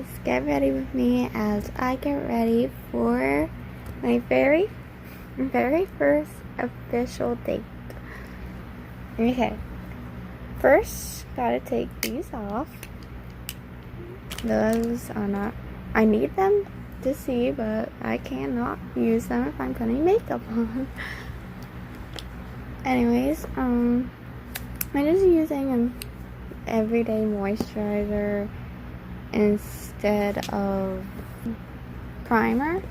anyways, get ready with me as I get ready for my very first official date. Okay, first gotta take these off. Those are not, I need them to see, but I cannot use them if I'm putting makeup on. Anyways, I'm just using an everyday moisturizer instead of primer.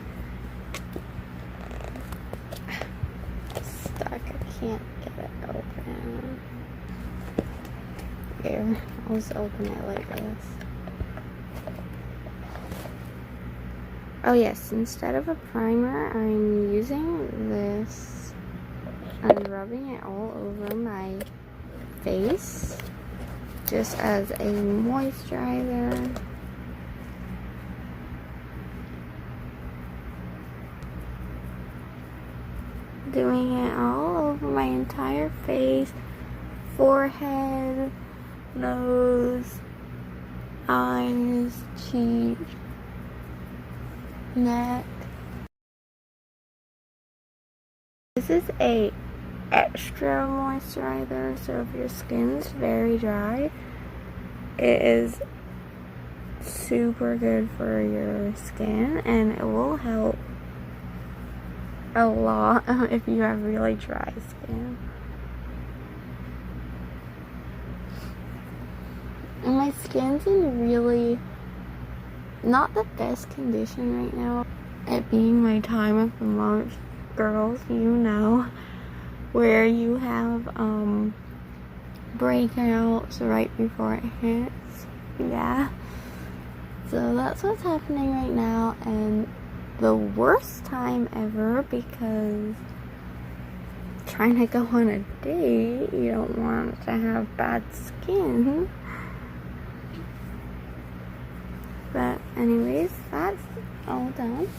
Stuck, I can't get it open. Here, I'll just open it like this. Oh yes, instead of a primer, I'm using this and rubbing it all over my face just as a moisturizer. Doing it all over my entire face, forehead, nose, eyes, cheeks, neck. This is a extra moisturizer, so if your skin's very dry, it is super good for your skin and it will help a lot if you have really dry skin. And my skin's in really not the best condition right now. It being my time of the month, girls, you know, where you have breakouts right before it hits. Yeah, so that's what's happening right now, and the worst time ever, because trying to go on a date, you don't want to have bad skin. But anyways, that's all done.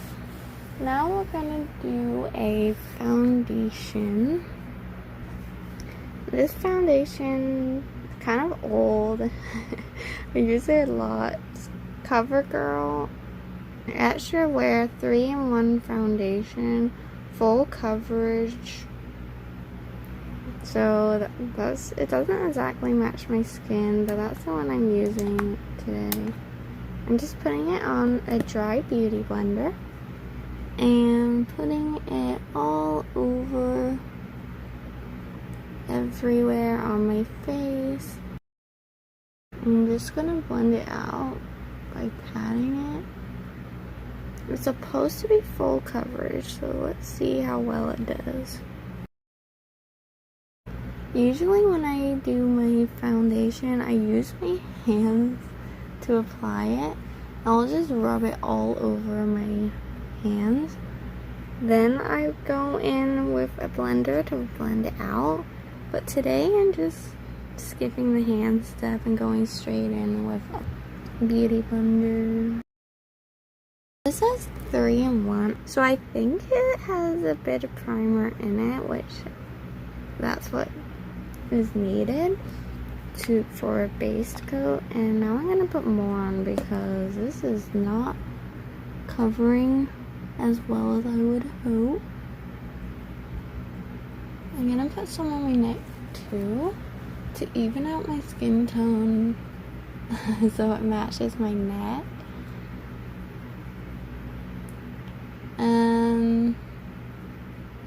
Now we're gonna do a foundation. This foundation is kind of old. I use it a lot. It's CoverGirl Extra Wear 3-in-1 foundation, full coverage. So it doesn't exactly match my skin, but that's the one I'm using today. I'm just putting it on a dry beauty blender and putting it all over everywhere on my face. I'm just gonna blend it out by patting it. It's supposed to be full coverage, so let's see how well it does. Usually when I do my foundation, I use my hands to apply it. I'll just rub it all over my hands. Then I go in with a blender to blend it out. But today I'm just skipping the hand step and going straight in with a beauty blender. This says 3-in-1, so I think it has a bit of primer in it, which that's what is needed for a base coat. And now I'm gonna put more on because this is not covering as well as I would hope. I'm gonna put some on my neck too to even out my skin tone so it matches my neck.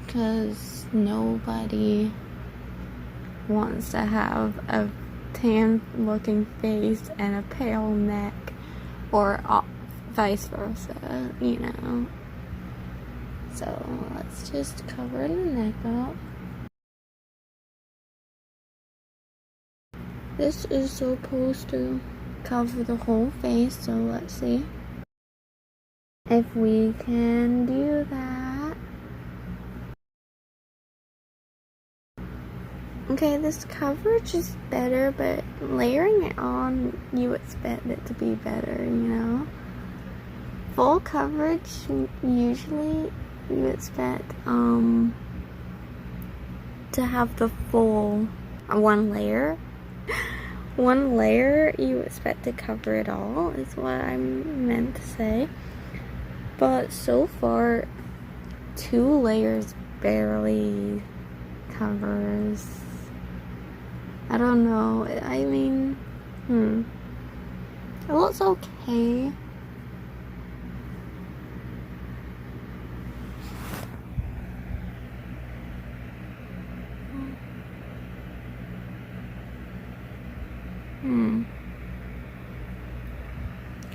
Because nobody wants to have a tan looking face and a pale neck, or vice versa, you know. So let's just cover the neck up. This is supposed to cover the whole face, so let's see if we can do that. Okay, this coverage is better, but layering it on, you expect it to be better, you know? Full coverage, usually you expect to have the full one layer. one layer you expect to cover it all, is what I meant to say. But so far, 2 layers barely covers. I don't know. I mean, it looks okay.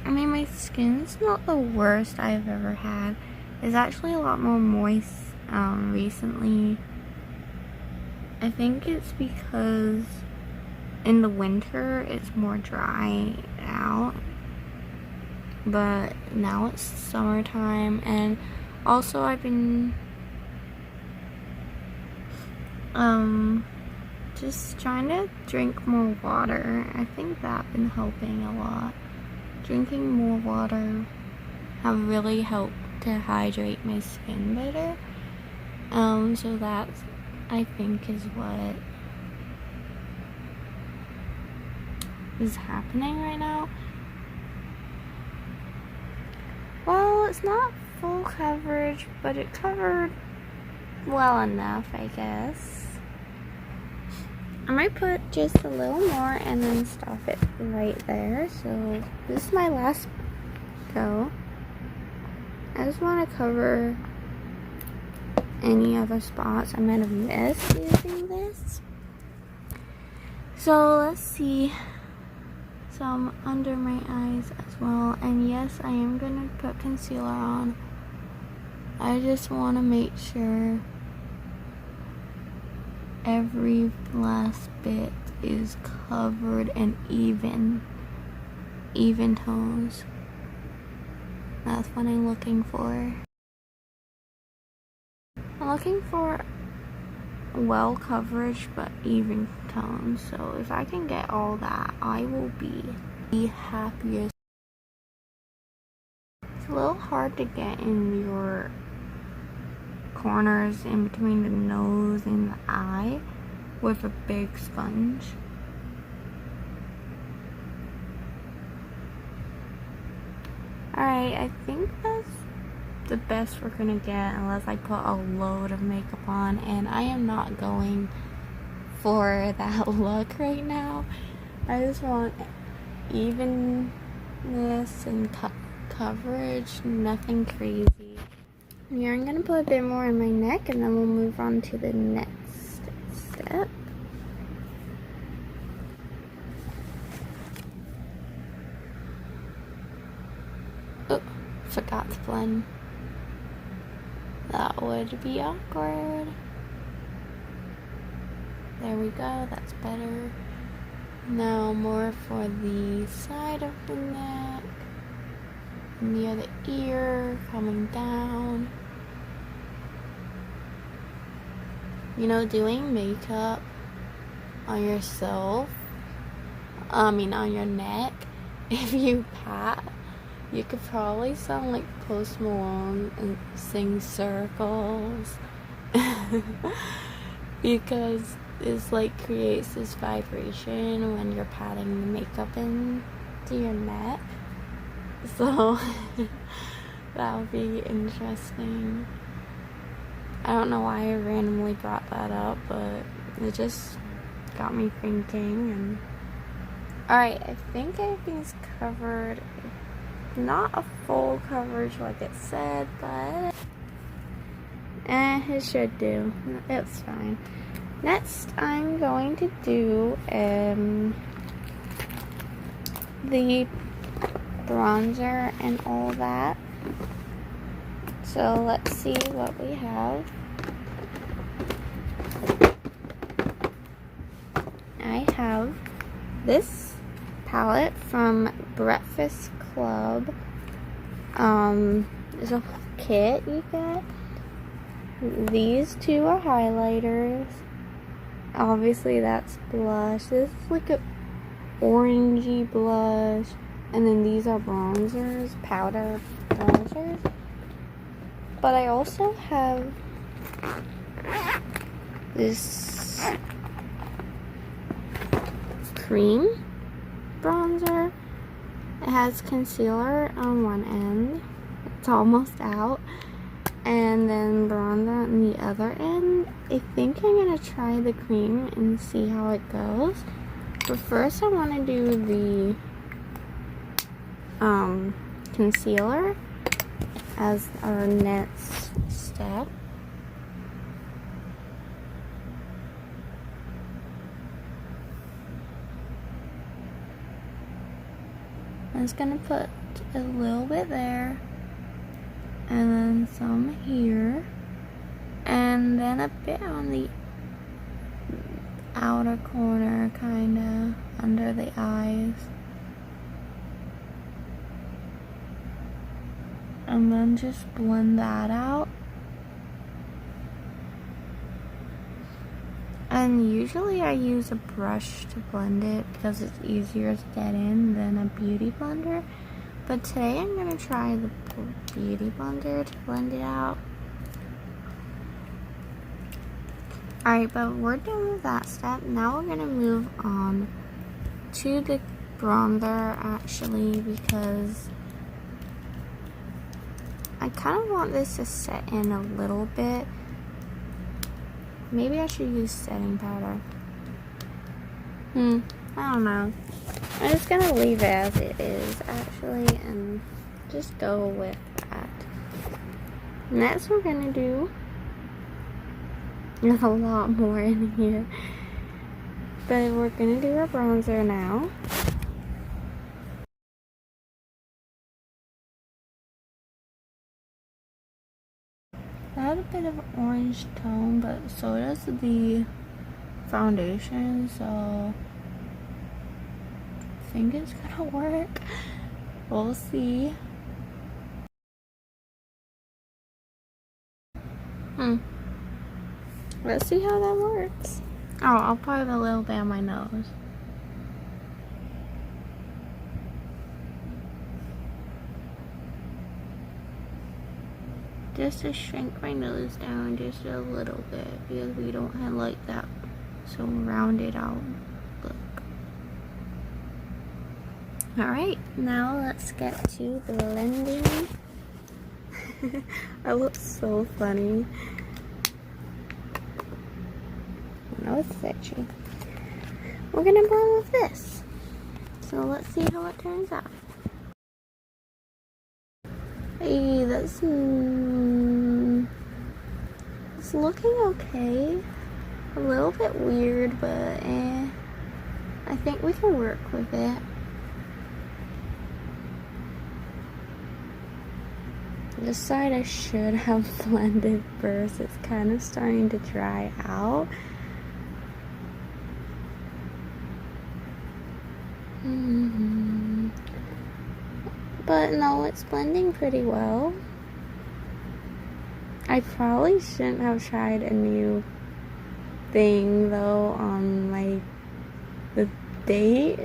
I mean, my skin's not the worst I've ever had. It's actually a lot more moist recently. I think it's because in the winter it's more dry out, but now it's summertime, and also I've been just trying to drink more water. I think that's been helping a lot. Drinking more water have really helped to hydrate my skin better. So that's, I think, is what is happening right now. Well, it's not full coverage, but it covered well enough, I guess. I might put just a little more and then stop it right there. So this is my last go. I just want to cover any other spots I might have missed using this. So let's see. Some under my eyes as well. And yes, I am going to put concealer on. I just want to make sure every last bit is covered and even tones. That's what I'm looking for. I'm looking for well coverage but even tones. So if I can get all that, I will be the happiest. It's a little hard to get in your corners in between the nose and the eye with a big sponge. Alright, I think that's the best we're gonna get unless I put a load of makeup on, and I am not going for that look right now. I just want evenness and coverage, nothing crazy. Here, I'm gonna put a bit more in my neck and then we'll move on to the next step. Oh, forgot to blend. That would be awkward. There we go, that's better. Now more for the side of the neck, near the ear, coming down. You know, doing makeup on yourself, on your neck, if you pat, you could probably sound like Post Malone and sing Circles. Because it's like creates this vibration when you're patting the makeup into your neck. So that would be interesting. I don't know why I randomly brought that up, but it just got me thinking. And alright, I think everything's covered. Not a full coverage like it said, but it should do. It's fine. Next, I'm going to do the bronzer and all that. So let's see what we have. I have this palette from Breakfast Club. There's a kit you get. These two are highlighters. Obviously that's blush. This is like a orangey blush. And then these are bronzers, powder bronzers. But I also have this cream bronzer. It has concealer on one end. It's almost out. And then bronzer on the other end. I think I'm going to try the cream and see how it goes. But first I want to do the concealer as our next step. I'm just going to put a little bit there, and then some here, and then a bit on the outer corner, kind of under the eyes. And then just blend that out. And usually I use a brush to blend it because it's easier to get in than a beauty blender. But today I'm going to try the beauty blender to blend it out. Alright, but we're done with that step. Now we're going to move on to the bronzer actually, because I kind of want this to set in a little bit. Maybe I should use setting powder. I don't know. I'm just gonna leave it as it is actually and just go with that. Next we're gonna do, there's a lot more in here, but we're gonna do our bronzer now. I have a bit of an orange tone, but so does the foundation, so I think it's gonna work. We'll see. Let's see how that works. Oh, I'll put a little bit on my nose. Just to shrink my nose down just a little bit because we don't have like that so rounded out look. Alright, now let's get to blending. I look so funny. No, it's itchy. We're gonna blend with this. So let's see how it turns out. Hey, that's it's looking okay. A little bit weird, but I think we can work with it. This side I should have blended first. It's kind of starting to dry out. But no, it's blending pretty well. I probably shouldn't have tried a new thing though on the date,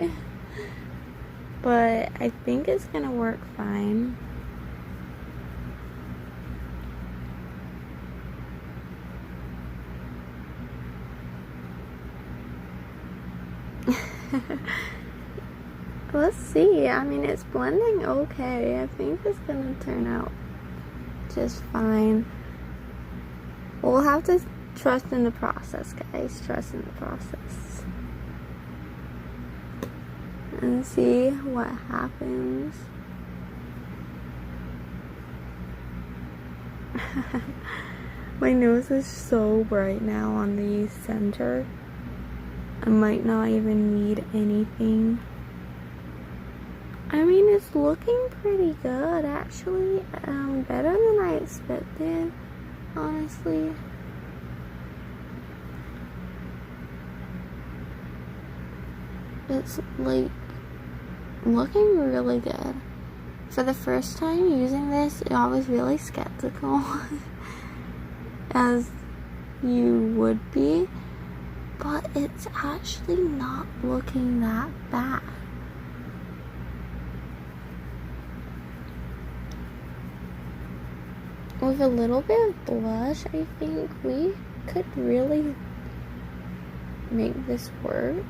but I think it's gonna work fine. Let's see. I mean, it's blending okay. I think it's gonna turn out just fine. We'll have to trust in the process, guys. Trust in the process. And see what happens. My nose is so bright now on the center. I might not even need anything. I mean, it's looking pretty good, actually. Better than I expected, honestly. It's like looking really good. For the first time using this, I was really skeptical, as you would be, but it's actually not looking that bad. With a little bit of blush, I think we could really make this work.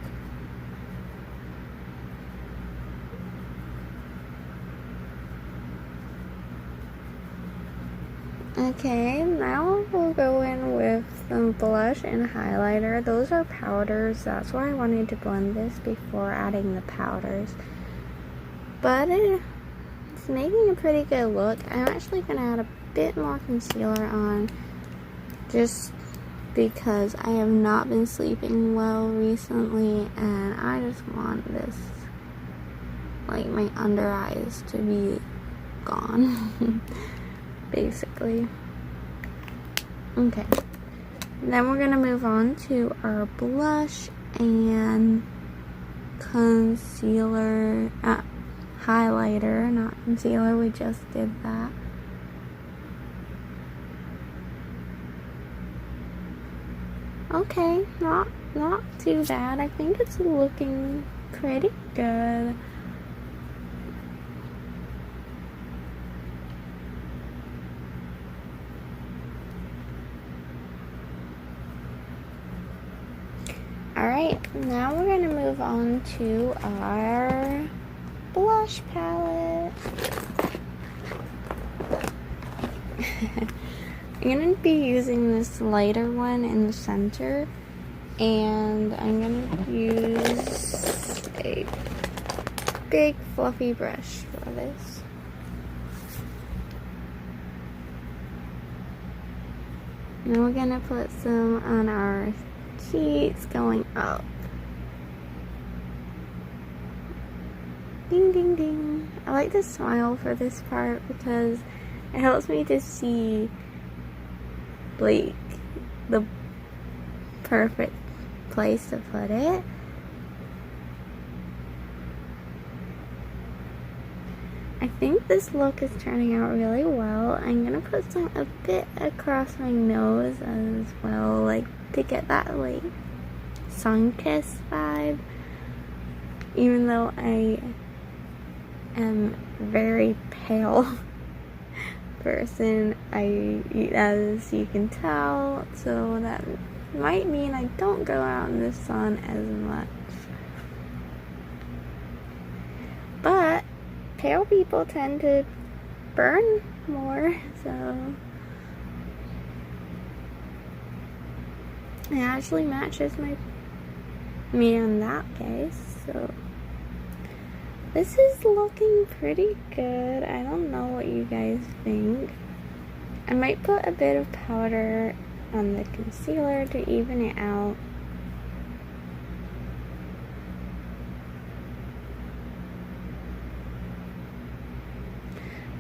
Okay, now we'll go in with some blush and highlighter. Those are powders. That's why I wanted to blend this before adding the powders. But it's making a pretty good look. I'm actually going to add a bit more concealer on just because I have not been sleeping well recently and I just want this, like, my under eyes to be gone basically. Okay, then we're gonna move on to our blush and concealer, highlighter, not concealer, we just did that. Okay, not too bad. I think it's looking pretty good. Alright, now we're gonna move on to our blush palette. I'm gonna be using this lighter one in the center, and I'm gonna use a big fluffy brush for this. Now we're gonna put some on our cheeks going up. Ding ding ding. I like to smile for this part because it helps me to see, like, the perfect place to put it. I think this look is turning out really well. I'm gonna put some a bit across my nose as well, like to get that like sun-kissed vibe. Even though I am very pale person, as you can tell, so that might mean I don't go out in the sun as much. But pale people tend to burn more, so it actually matches me in that case. So this is looking pretty good. I don't know what you guys think. I might put a bit of powder on the concealer to even it out.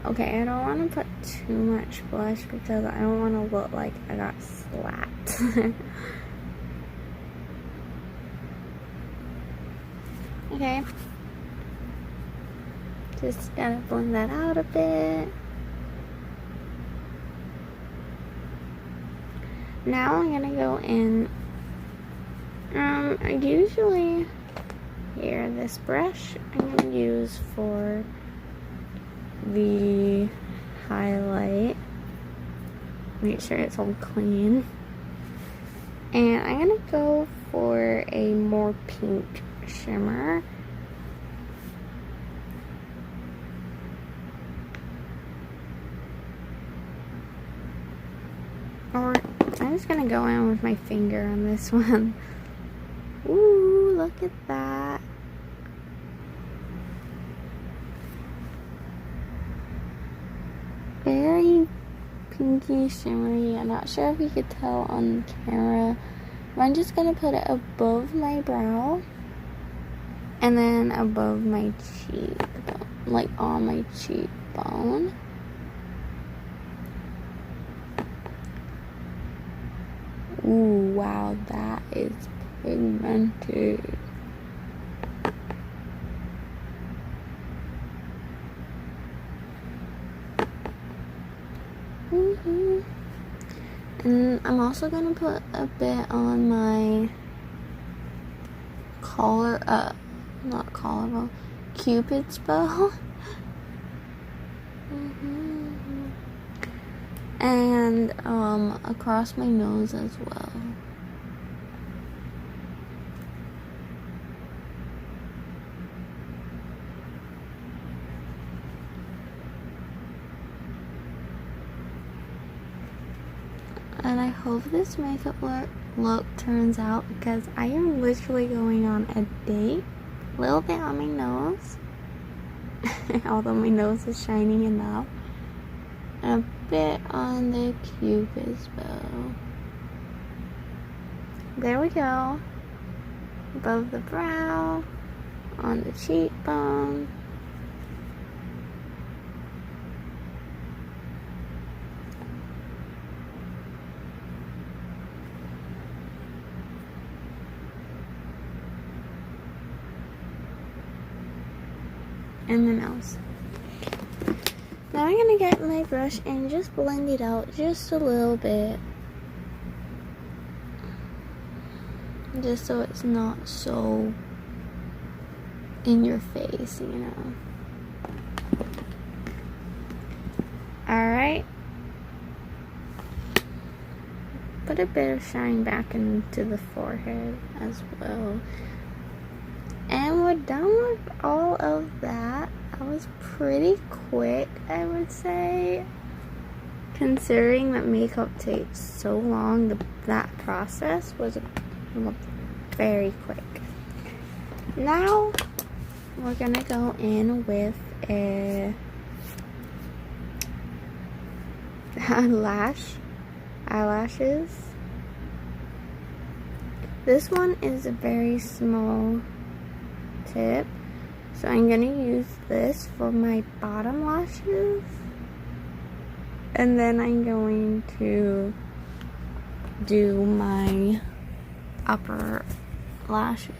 Okay, I don't want to put too much blush because I don't want to look like I got slapped. Okay. Just gotta blend that out a bit. Now I'm gonna go in. I usually, this brush I'm gonna use for the highlight. Make sure it's all clean. And I'm gonna go for a more pink shimmer. Or I'm just gonna go in with my finger on this one. Ooh, look at that. Very pinky shimmery. I'm not sure if you could tell on camera. But I'm just gonna put it above my brow and then above my cheek, like on my cheekbone. Ooh, wow, that is pigmented. And I'm also gonna put a bit on my not collarbone, Cupid's bow. And across my nose as well. And I hope this makeup look turns out, because I am literally going on a date. A little bit on my nose. Although my nose is shining enough. And a bit on the cupid's bow. There we go. Above the brow, on the cheekbone. And the nose. Now I'm gonna get my brush and just blend it out just a little bit. Just so it's not so in your face, you know. Alright. Put a bit of shine back into the forehead as well. And we're done with all of that. That was pretty quick, I would say. Considering that makeup takes so long, that process was very quick. Now, we're gonna go in with a eyelashes. This one is a very small tip, so I'm gonna use this for my bottom lashes, and then I'm going to do my upper lashes.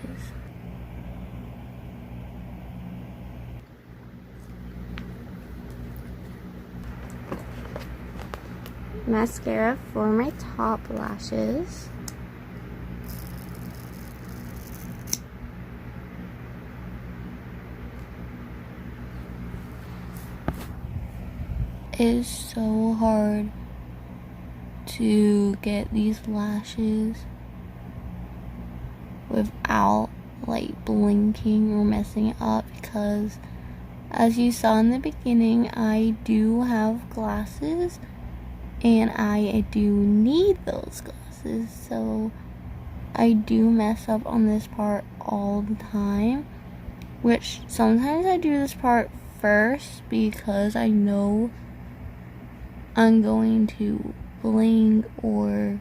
Mascara for my top lashes. It is so hard to get these lashes without like blinking or messing it up, because as you saw in the beginning, I do have glasses and I do need those glasses, so I do mess up on this part all the time, which sometimes I do this part first because I know I'm going to blink or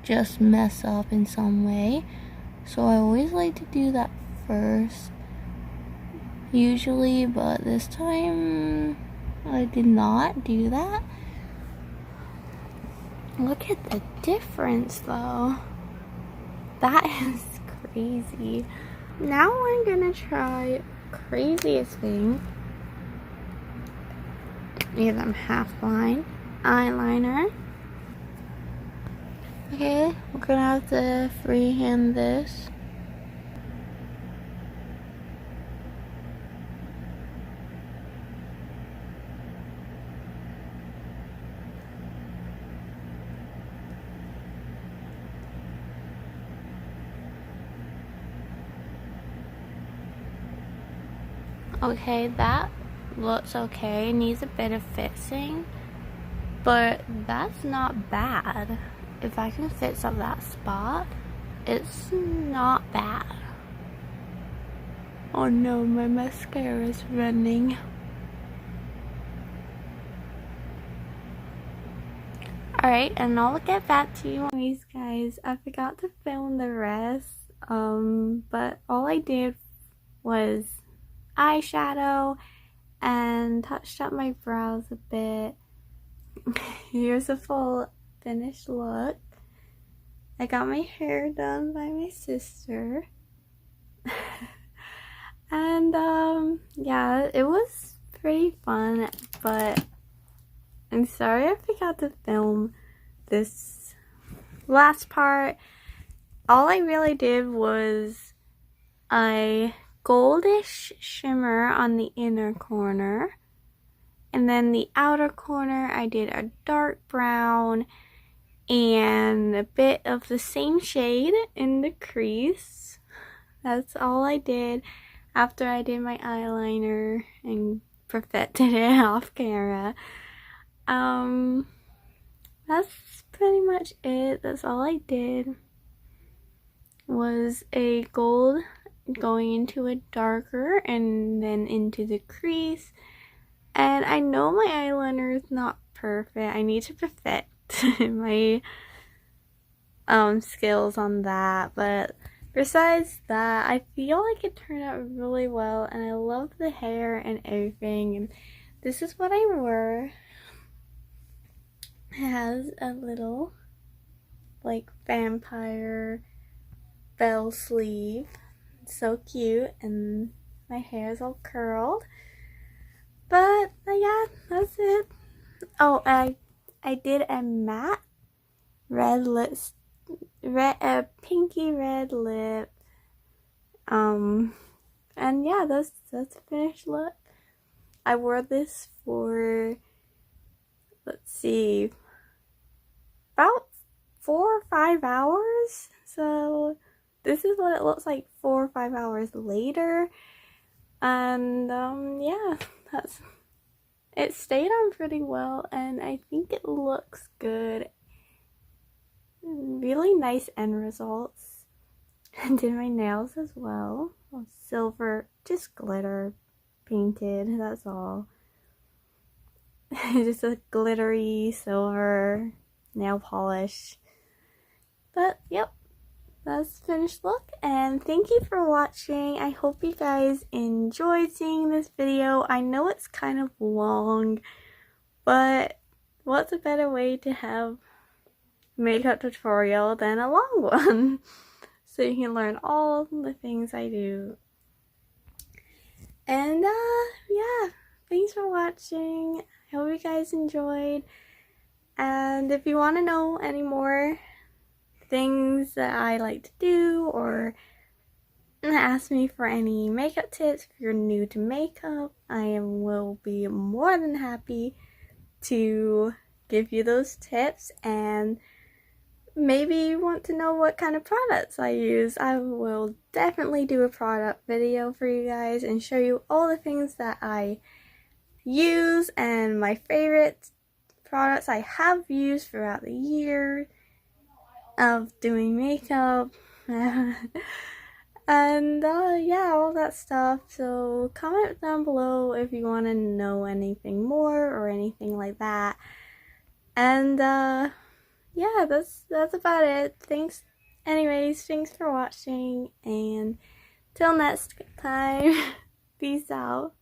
just mess up in some way, so I always like to do that first usually, but this time I did not do that. Look at the difference though. That is crazy. Now I'm gonna try craziest thing. Give them half line eyeliner. Okay, we're gonna have to freehand this. Okay, that looks okay. It needs a bit of fixing, but that's not bad. If I can fix up that spot, it's not bad. Oh no, my mascara is running. Alright, and I'll get back to you. Anyways, guys, I forgot to film the rest, but all I did was eyeshadow and touched up my brows a bit. Here's a full finished look. I got my hair done by my sister. And yeah, it was pretty fun, but I'm sorry I forgot to film this last part. All I really did was a goldish shimmer on the inner corner, and then the outer corner I did a dark brown and a bit of the same shade in the crease. That's all I did after I did my eyeliner and perfected it off camera. That that's pretty much it. That's all I did. Was a gold going into a darker and then into the crease. And I know my eyeliner is not perfect. I need to perfect my skills on that, but besides that, I feel like it turned out really well, and I love the hair and everything. And this is what I wore. It has a little like vampire bell sleeve. It's so cute, and my hair is all curled. But yeah, that's it. Oh, I did a matte red lip, a pinky red lip. And yeah, that's a finished look. I wore this for, let's see, about 4 or 5 hours. So this is what it looks like 4 or 5 hours later. And yeah, it stayed on pretty well, and I think it looks good. Really nice end results. And did my nails as well. Silver, just glitter painted, that's all. Just a glittery silver nail polish. But yep, that's the finished look, and thank you for watching. I hope you guys enjoyed seeing this video. I know it's kind of long, but what's a better way to have makeup tutorial than a long one? So you can learn all the things I do. And yeah, thanks for watching. I hope you guys enjoyed. And if you want to know any more things that I like to do, or ask me for any makeup tips if you're new to makeup, I will be more than happy to give you those tips. And maybe you want to know what kind of products I use. I will definitely do a product video for you guys and show you all the things that I use and my favorite products I have used throughout the year of doing makeup. And yeah, all that stuff. So comment down below if you want to know anything more or anything like that. And yeah, that's about it. Thanks for watching, and till next time, peace out.